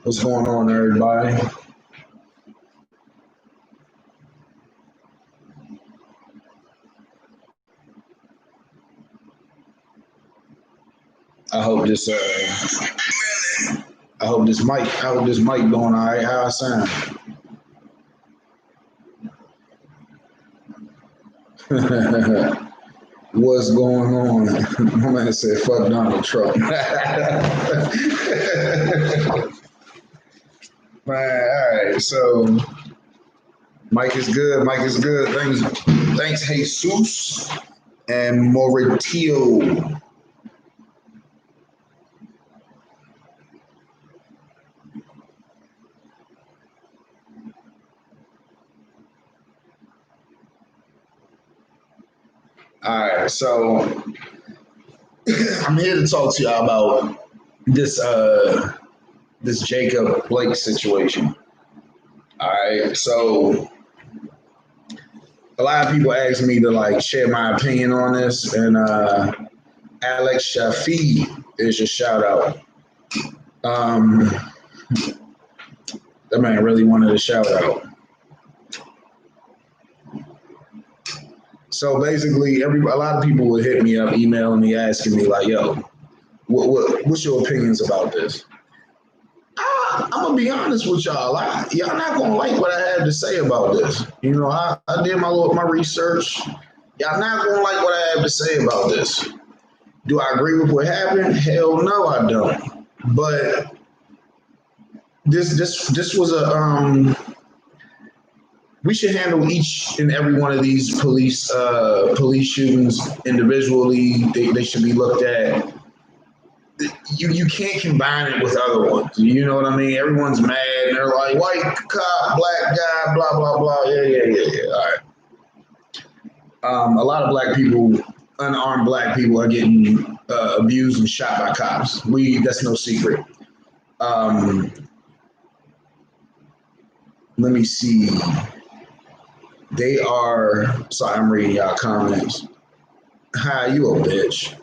What's going on, everybody? I hope this. I hope this mic. I hope this mic going all right. How I sound? What's going on? My man said, "Fuck Donald Trump." Man, all right. So, Mike is good. Mike is good. Thanks, Jesus and Mauritio. All right. So, I'm here to talk to y'all about this Jacob Blake situation. All right. So, a lot of people ask me to like share my opinion on this, and Alex Shafi is your shout out. Um, that man really wanted a shout out. So basically, a lot of people would hit me up, emailing me, asking me like, "Yo, what's your opinions about this?" I'm gonna be honest with y'all. Y'all not gonna like what I have to say about this. You know, I did my research. Y'all not gonna like what I have to say about this. Do I agree with what happened? Hell no, I don't. But this was a we should handle each and every one of these police shootings individually. They should be looked at. You can't combine it with other ones. You know what I mean? Everyone's mad and they're like white cop, black guy, blah blah blah. Yeah. All right. A lot of black people, unarmed black people, are getting abused and shot by cops. That's no secret. Um, let me see. They are. Sorry, I'm reading y'all comments. Hi, you a bitch.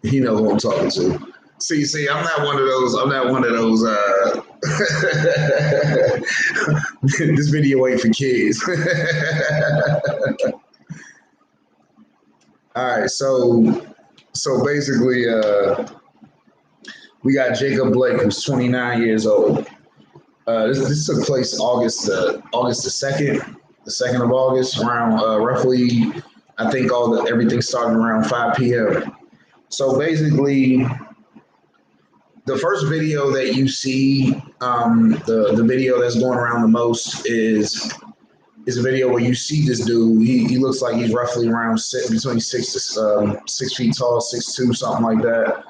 You know who I'm talking to. See, I'm not one of those. I'm not one of those. This video ain't for kids. All right, so basically, we got Jacob Blake, who's 29 years old. This took place August the 2nd, the 2nd of August, around roughly, I think everything started around 5 p.m. So basically, the first video that you see, the video that's going around the most is a video where you see this dude. He looks like he's roughly around between 6 feet tall, 6'2", something like that.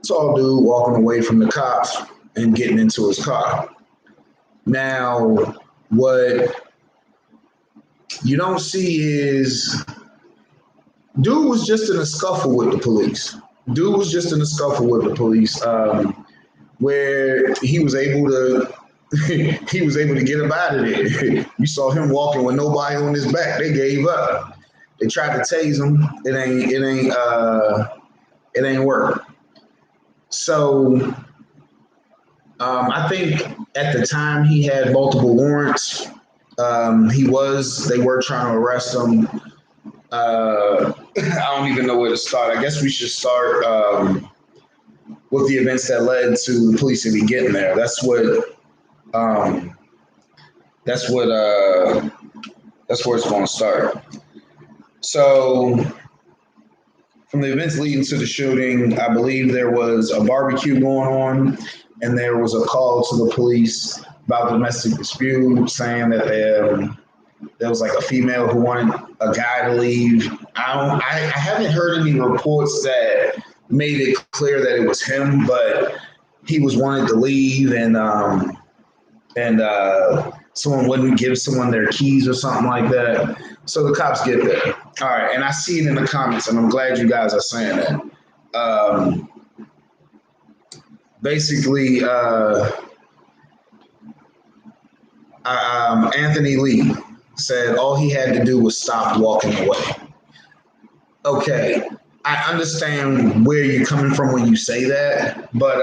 Tall dude walking away from the cops and getting into his car. Now, what you don't see is dude was just in a scuffle with the police. Where he was able to get him out of there. You saw him walking with nobody on his back. They gave up. They tried to tase him. It ain't work. So I think at the time he had multiple warrants. They were trying to arrest him. I don't even know where to start. I guess we should start with the events that led to the police even getting there. That's where it's going to start. So, from the events leading to the shooting, I believe there was a barbecue going on, and there was a call to the police about domestic dispute, saying that there was like a female who wanted a guy to leave. I haven't heard any reports that made it clear that it was him, but he was wanted to leave, and someone wouldn't give someone their keys or something like that. So the cops get there. All right, and I see it in the comments, and I'm glad you guys are saying that. Basically, Anthony Lee. said all he had to do was stop walking away. Okay, I understand where you're coming from when you say that, but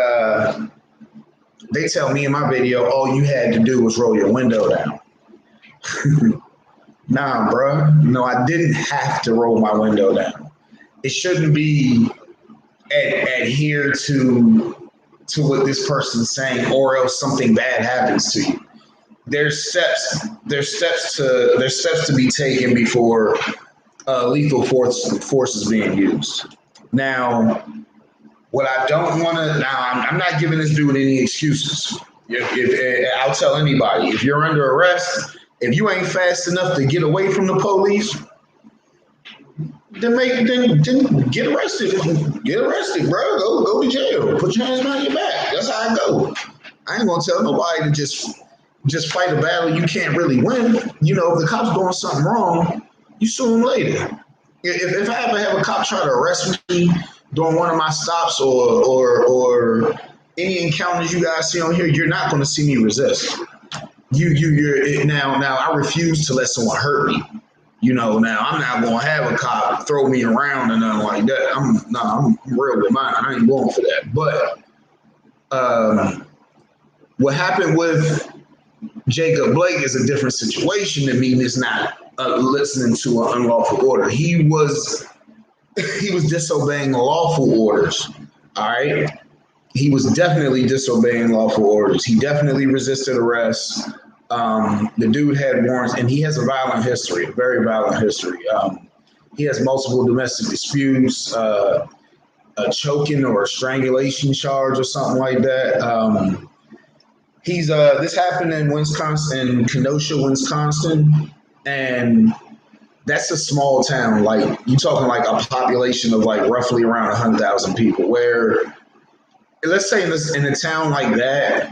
they tell me in my video all you had to do was roll your window down. Nah, bro. No, I didn't have to roll my window down. It shouldn't be adhere to what this person's saying, or else something bad happens to you. There's steps to be taken before lethal force is being used. Now, what I don't want to I'm not giving this dude any excuses. If I'll tell anybody, if you're under arrest, if you ain't fast enough to get away from the police, then get arrested. Get arrested, bro. Go to jail. Put your hands behind your back. That's how I go. I ain't gonna tell nobody to just fight a battle you can't really win. You know, if the cop's doing something wrong, you sue him later. If I ever have a cop try to arrest me during one of my stops or any encounters you guys see on here, you're not going to see me resist. You're now I refuse to let someone hurt me. You know, now I'm not going to have a cop throw me around and nothing like that. I'm real with mine. I ain't going for that. But what happened with Jacob Blake is a different situation than me. It's not listening to an unlawful order. He was disobeying lawful orders. All right. He was definitely disobeying lawful orders. He definitely resisted arrest. The dude had warrants, and he has a violent history, a very violent history. He has multiple domestic disputes, a choking or a strangulation charge or something like that. This happened in Wisconsin, in Kenosha, Wisconsin, and that's a small town. Like, you talking like a population of like roughly around 100,000 people. Where, let's say in a town like that,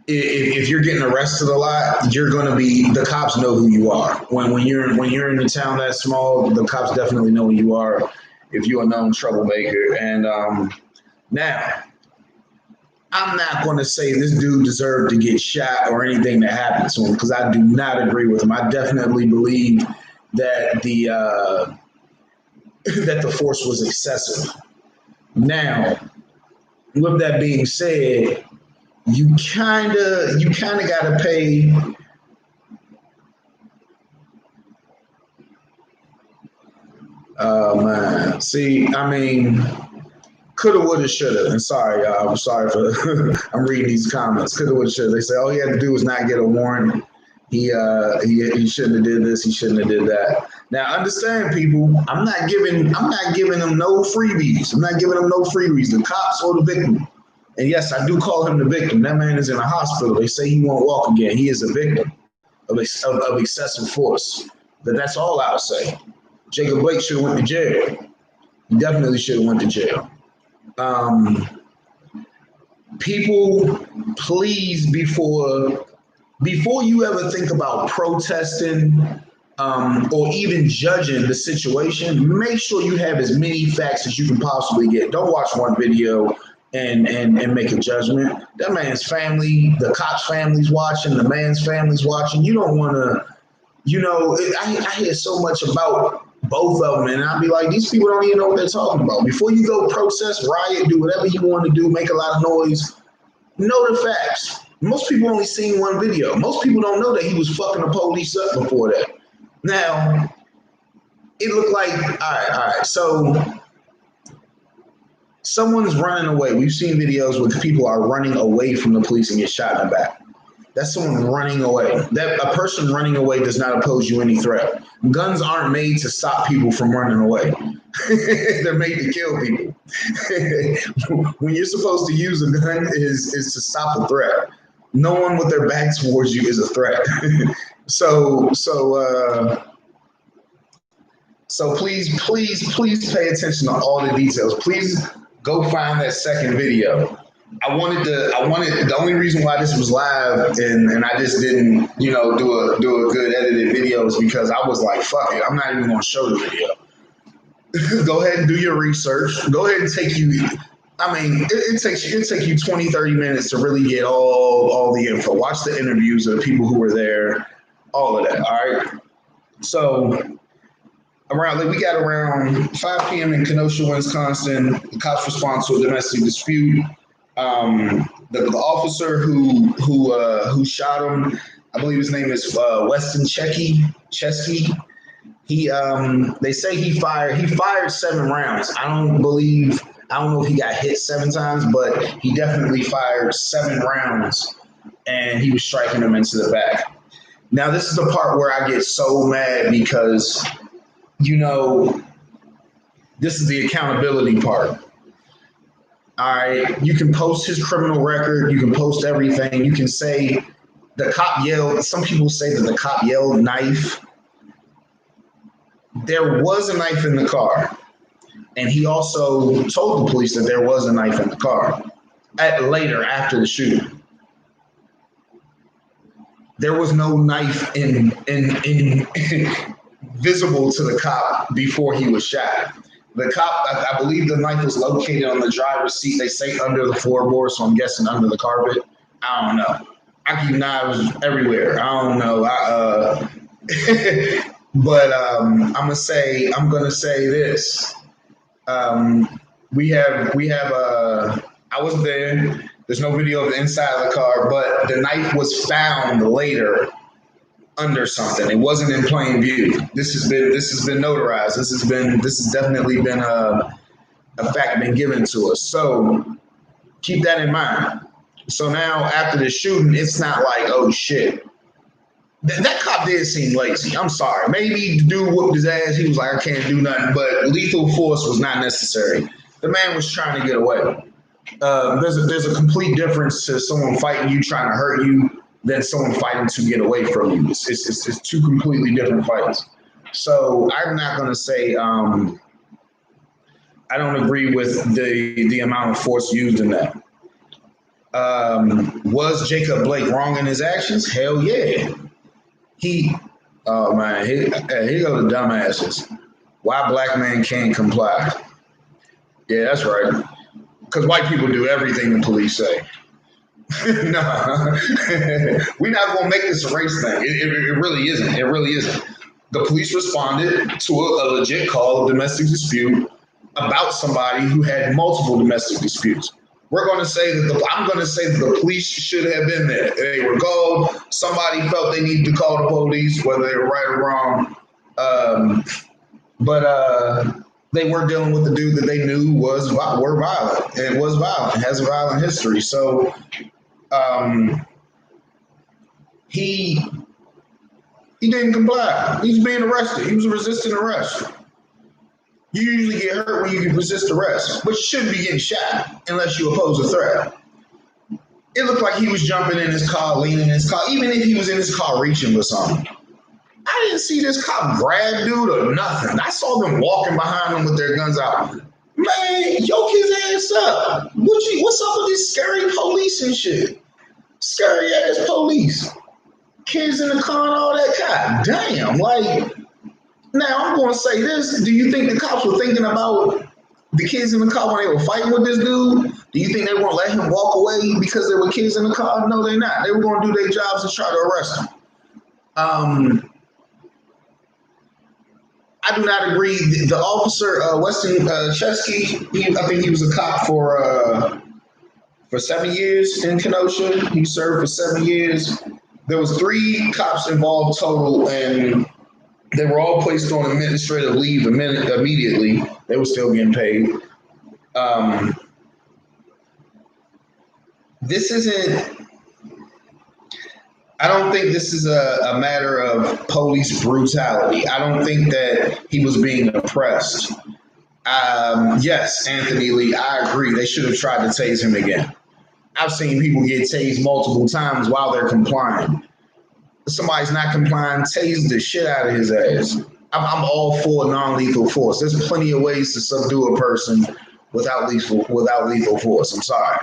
if you're getting arrested a lot, you're going to be, the cops know who you are. When you're in a town that small, the cops definitely know who you are if you're a known troublemaker. And now, I'm not going to say this dude deserved to get shot or anything that happened to him, because I do not agree with him. I definitely believe that the force was excessive. Now, with that being said, you kind of got to pay. Man, see, I mean, coulda, woulda, shoulda. And sorry, y'all. I'm sorry for I'm reading these comments. Coulda, woulda, shoulda. They say all he had to do was not get a warrant. He shouldn't have did this. He shouldn't have did that. Now, understand, people. I'm not giving them no freebies. I'm not giving them no freebies. The cops or the victim. And yes, I do call him the victim. That man is in a hospital. They say he won't walk again. He is a victim of excessive force. That's all I'll say. Jacob Blake should have went to jail. He definitely should have went to jail. People, please, before you ever think about protesting or even judging the situation, make sure you have as many facts as you can possibly get. Don't watch one video and make a judgment. That man's family, the cop's family's watching, the man's family's watching. You don't want to, I hear so much about both of them, and I'll be like, these people don't even know what they're talking about. Before you go protest, riot, do whatever you want to do, make a lot of noise, know the facts. Most people only seen one video. Most people don't know that he was fucking the police up before that. Now, it looked like, all right, so someone's running away. We've seen videos where people are running away from the police and get shot in the back. That's someone running away. That a person running away does not pose you any threat. Guns aren't made to stop people from running away. They're made to kill people. When you're supposed to use a gun is to stop a threat. No one with their back towards you is a threat. So please pay attention to all the details. Please go find that second video. The only reason why this was live and I just didn't, do a good edited video is because I was like, fuck it, I'm not even going to show the video. Go ahead and do your research. Go ahead and it takes you 20, 30 minutes to really get all the info. Watch the interviews of the people who were there. all of that. All right. So we got around 5 p.m. in Kenosha, Wisconsin. The cops respond to a domestic dispute. The officer who shot him, I believe his name is Weston Chesky. They say he fired 7 rounds. I don't know if he got hit 7 times, but he definitely fired 7 rounds, and he was striking them into the back. Now this is the part where I get so mad because, this is the accountability part. All right, you can post his criminal record, you can post everything, you can say the cop yelled. Some people say that the cop yelled knife. There was a knife in the car, and he also told the police that there was a knife in the car later after the shooting. There was no knife in visible to the cop before he was shot. The cop, I believe the knife was located on the driver's seat. They say under the floorboard, so I'm guessing under the carpet. I don't know. I keep knives everywhere. I don't know. But I'm gonna say this. We have. I was there. There's no video of the inside of the car, but the knife was found later under something. It wasn't in plain view. This has been notarized. This has definitely been a fact been given to us. So keep that in mind. So now after the shooting, it's not like, oh shit. That cop did seem lazy. I'm sorry. Maybe the dude whooped his ass. He was like, I can't do nothing. But lethal force was not necessary. The man was trying to get away. There's a complete difference to someone fighting you, trying to hurt you, than someone fighting to get away from you. It's 2 completely different fights. So I'm not going to say I don't agree with the amount of force used in that. Was Jacob Blake wrong in his actions? Hell yeah. Oh man, here go the dumbasses. Why black men can't comply? Yeah, that's right. Because white people do everything the police say. No, we're not going to make this a race thing. It really isn't. It really isn't. The police responded to a legit call of domestic dispute about somebody who had multiple domestic disputes. I'm going to say that the police should have been there. They were called. Somebody felt they needed to call the police, whether they were right or wrong. But they were dealing with the dude that they knew were violent, and was violent, has a violent history. So he didn't comply. He was being arrested. He was resisting arrest. You usually get hurt when you resist arrest, but you shouldn't be getting shot unless you oppose a threat. It looked like he was jumping in his car, leaning in his car, even if he was in his car reaching for something. I didn't see this cop grab dude or nothing. I saw them walking behind him with their guns out. Man, yoke his ass up. What's up with this scary police and shit? Scary ass police. Kids in the car and all that. God damn. Now I'm going to say this. Do you think the cops were thinking about the kids in the car when they were fighting with this dude? Do you think they won't let him walk away because there were kids in the car? No, they're not. They were going to do their jobs and try to arrest him. I do not agree. The officer, Weston Chesky, I think he was a cop for 7 years in Kenosha. He served for 7 years. There was 3 cops involved total, and they were all placed on administrative leave immediately. They were still getting paid. I don't think this is a matter of police brutality. I don't think that he was being oppressed. Yes, Anthony Lee, I agree. They should have tried to tase him again. I've seen people get tased multiple times while they're complying. If somebody's not complying, tase the shit out of his ass. I'm all for non-lethal force. There's plenty of ways to subdue a person without lethal force. I'm sorry.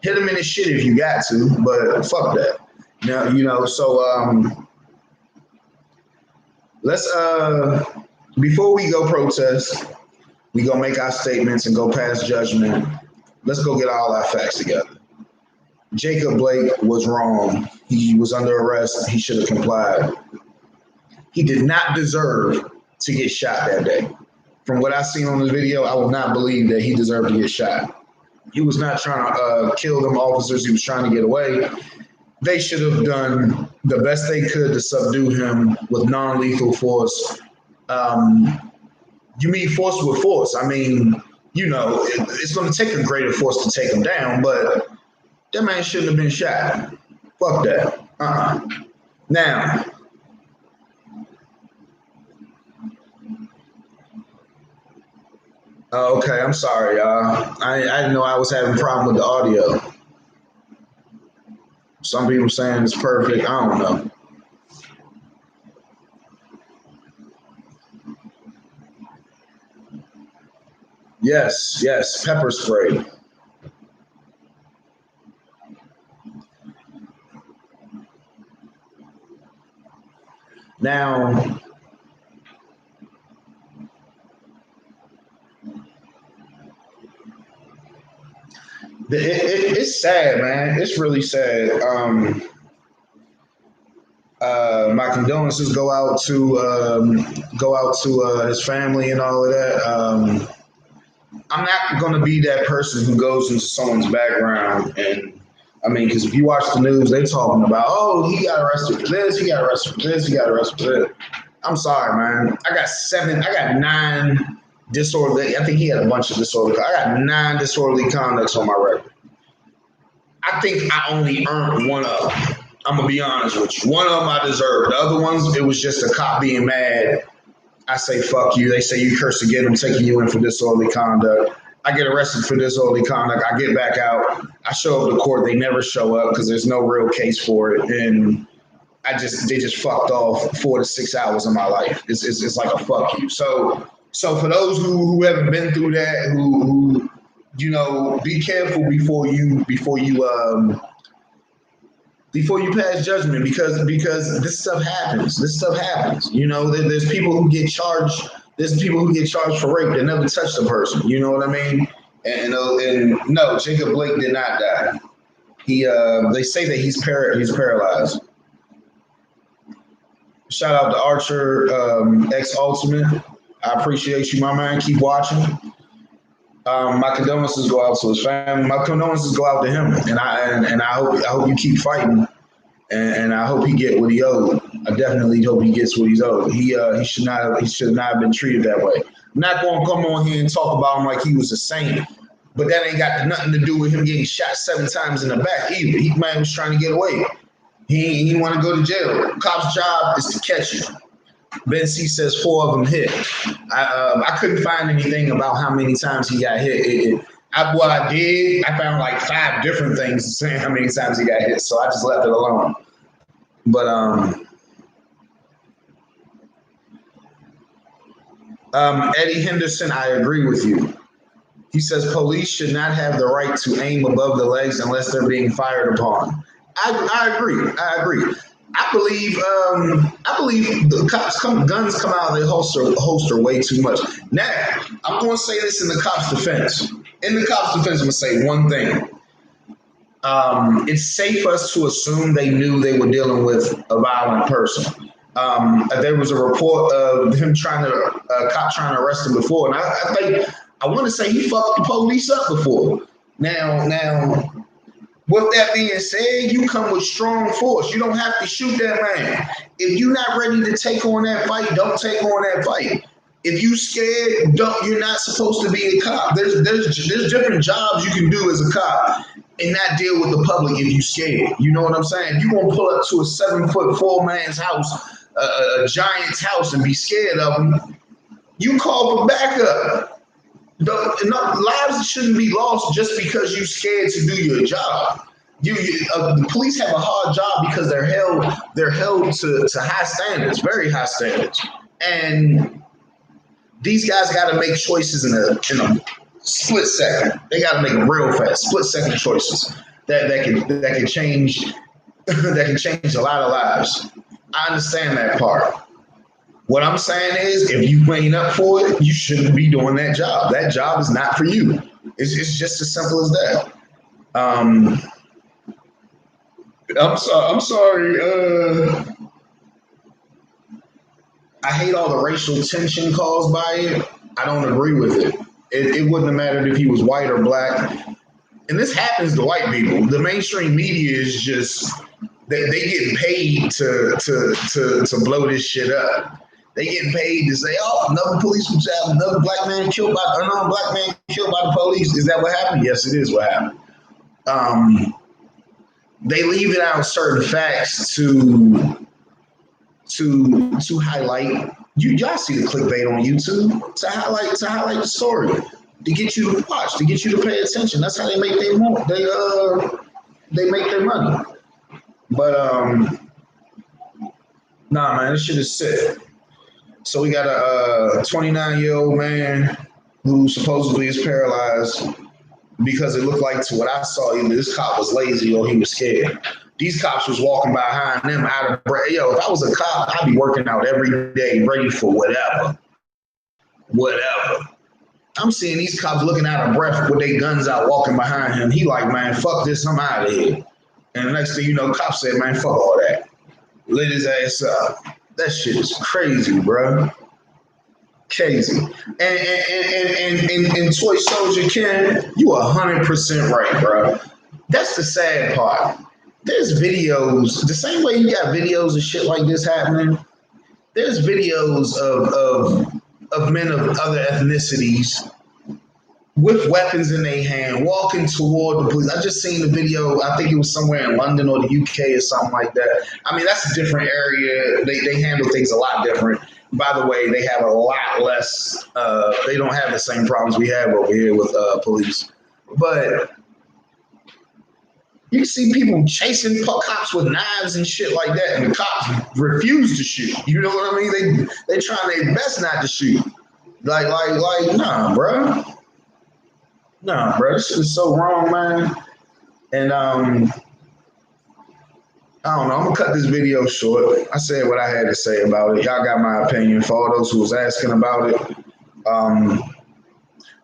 Hit him in his shit if you got to, but fuck that. Now, so let's before we go protest, we go make our statements and go pass judgment. Let's go get all our facts together. Jacob Blake was wrong. He was under arrest. He should have complied. He did not deserve to get shot that day. From what I seen on the video, I will not believe that he deserved to get shot. He was not trying to kill them officers. He was trying to get away. They should have done the best they could to subdue him with non-lethal force. You mean force with force. I mean, it's going to take a greater force to take him down, but that man shouldn't have been shot. Fuck that. Now, okay, I'm sorry, y'all. I didn't know I was having a problem with the audio. Some people saying it's perfect. I don't know. Yes, pepper spray. Now, it's sad, man. It's really sad. My condolences go out to his family and all of that. I'm not going to be that person who goes into someone's background and I mean, because if you watch the news, they talking about, oh, he got arrested for this, he got arrested for this, he got arrested for this. I'm sorry, man. I got 9 disorderly. I think he had a bunch of disorderly. I got 9 disorderly conducts on my record. I think I only earned one of them. I'm gonna be honest with you. One of them I deserved. The other ones, it was just a cop being mad. I say fuck you. They say you curse again. I'm taking you in for disorderly conduct. I get arrested for disorderly conduct. I get back out. I show up to court. They never show up because there's no real case for it, and they just fucked off 4 to 6 hours of my life. It's like a fuck you. So for those who haven't been through that, who be careful before you pass judgment because this stuff happens. There's people who get charged. There's people who get charged for rape that never touched a person. You know what I mean? And no, Jacob Blake did not die. They say that he's paralyzed. Shout out to Archer X Ultimate. I appreciate you, my man. Keep watching. My condolences go out to his family. My condolences go out to him, and I hope you keep fighting, and I hope he get what he owed. I definitely hope he gets what he's owed. He should not have been treated that way. I'm not going to come on here and talk about him like he was a saint, but that ain't got nothing to do with him getting shot 7 times in the back either. He man was trying to get away. He didn't want to go to jail. Cop's job is to catch you. Ben C says 4 of them hit. I couldn't find anything about how many times he got hit. I did. I found like 5 different things saying how many times he got hit, so I just left it alone. But Eddie Henderson, I agree with you. He says police should not have the right to aim above the legs unless they're being fired upon. I agree. I believe the cops guns come out of their holster way too much. Now, I'm going to say this in the cops' defense. In the cops' defense, I'm going to say one thing. It's safe for us to assume they knew they were dealing with a violent person. There was a report of him a cop trying to arrest him before, and I want to say he fucked the police up before. Now. With that being said, you come with strong force. You don't have to shoot that man. If you're not ready to take on that fight, don't take on that fight. If you scared, you're not supposed to be a cop. There's different jobs you can do as a cop and not deal with the public if you scared. You know what I'm saying? You're gonna pull up to a 7'4" man's house, a giant's house, and be scared of him. You call for backup. Lives shouldn't be lost just because you're scared to do your job. The police have a hard job because they're held to high standards, very high standards, and these guys got to make choices in a split second. They got to make real fast, split second choices that can change a lot of lives. I understand that part. What I'm saying is, if you ain't up for it, you shouldn't be doing that job. That job is not for you. It's just as simple as that. I'm sorry. I hate all the racial tension caused by it. I don't agree with it. It wouldn't have mattered if he was white or black. And this happens to white people. The mainstream media is just they get paid to blow this shit up. They getting paid to say, oh, another police brutality, another black man killed by unarmed black man killed by the police. Is that what happened? Yes, it is what happened. They leave it out certain facts to highlight. Y'all see the clickbait on YouTube to highlight the story, to get you to watch, to get you to pay attention. That's how they make their they make their money. But nah, man, this shit is sick. So we got a 29-year-old man who supposedly is paralyzed because it looked like, to what I saw, either this cop was lazy or he was scared. These cops was walking behind them out of breath. Yo, if I was a cop, I'd be working out every day, ready for whatever. I'm seeing these cops looking out of breath with their guns out, walking behind him. He like, man, fuck this, I'm out of here. And the next thing you know, cops said, man, fuck all that. Lit his ass up. That shit is crazy, bro. Crazy. And Toy Soldier Ken, you 100% right, bro. That's the sad part. There's videos, the same way you got videos of shit like this happening, there's videos of men of other ethnicities with weapons in their hand, walking toward the police. I just seen the video, I think it was somewhere in London or the UK or something like that. I mean, that's a different area. They handle things a lot different. By the way, they have a lot less, they don't have the same problems we have over here with police. But you see people chasing cops with knives and shit like that, and the cops refuse to shoot. You know what I mean? They trying their best not to shoot. Like, nah, bro. Nah, bro, this shit is so wrong, man. And I don't know. I'm gonna cut this video short. I said what I had to say about it. Y'all got my opinion. For all those who was asking about it,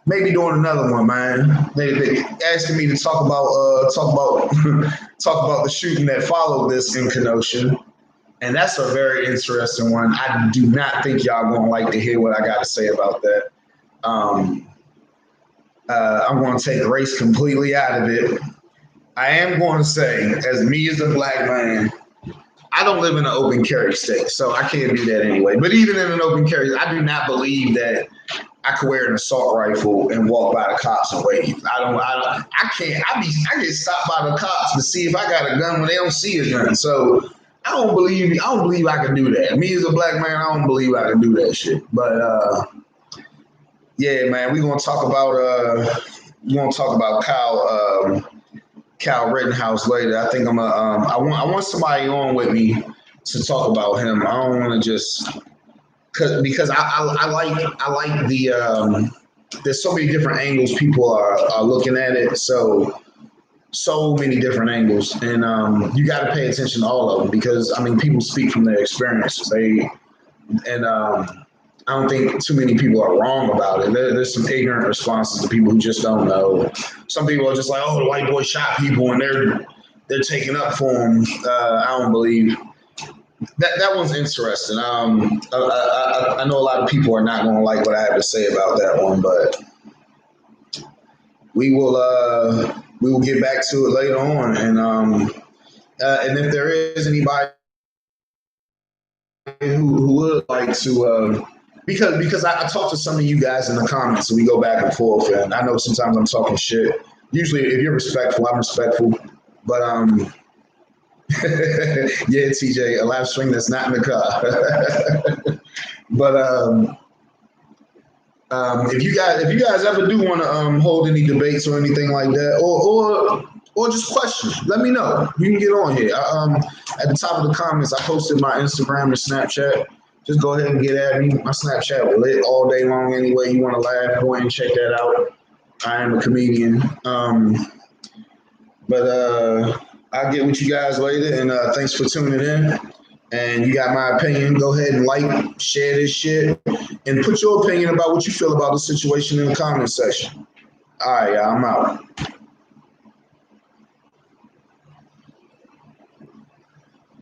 maybe doing another one, man. They asking me to talk about the shooting that followed this in Kenosha, and that's a very interesting one. I do not think y'all gonna like to hear what I got to say about that. I'm going to take race completely out of it. I am going to say, as me as a black man, I don't live in an open carry state, so I can't do that anyway. But even in an open carry, I do not believe that I could wear an assault rifle and walk by the cops and wave. I can't. I get stopped by the cops to see if I got a gun when they don't see a gun. So I don't believe I can do that. Me as a black man, I don't believe I can do that shit. But yeah, man, we're gonna talk about Kyle Rittenhouse later. I think I want somebody on with me to talk about him. I don't want to just because I like the there's so many different angles people are looking at it. So many different angles, and you got to pay attention to all of them because I mean people speak from their experiences. I don't think too many people are wrong about it. There's some ignorant responses to people who just don't know. Some people are just like, "Oh, the white boy shot people," and they're taking up for him. I don't believe that one's interesting. I know a lot of people are not going to like what I have to say about that one, but we will get back to it later on. And if there is anybody who would like to. Because I talk to some of you guys in the comments and we go back and forth, and I know sometimes I'm talking shit. Usually, if you're respectful, I'm respectful. But yeah, TJ, a live stream that's not in the car. But if you guys ever do want to hold any debates or anything like that, or just questions, let me know. You can get on here. At the top of the comments, I posted my Instagram and Snapchat. Just go ahead and get at me. My Snapchat was lit all day long anyway. You want to laugh, go ahead and check that out. I am a comedian. But I'll get with you guys later, and thanks for tuning in. And you got my opinion. Go ahead and like, share this shit, and put your opinion about what you feel about the situation in the comment section. All right, y'all, I'm out.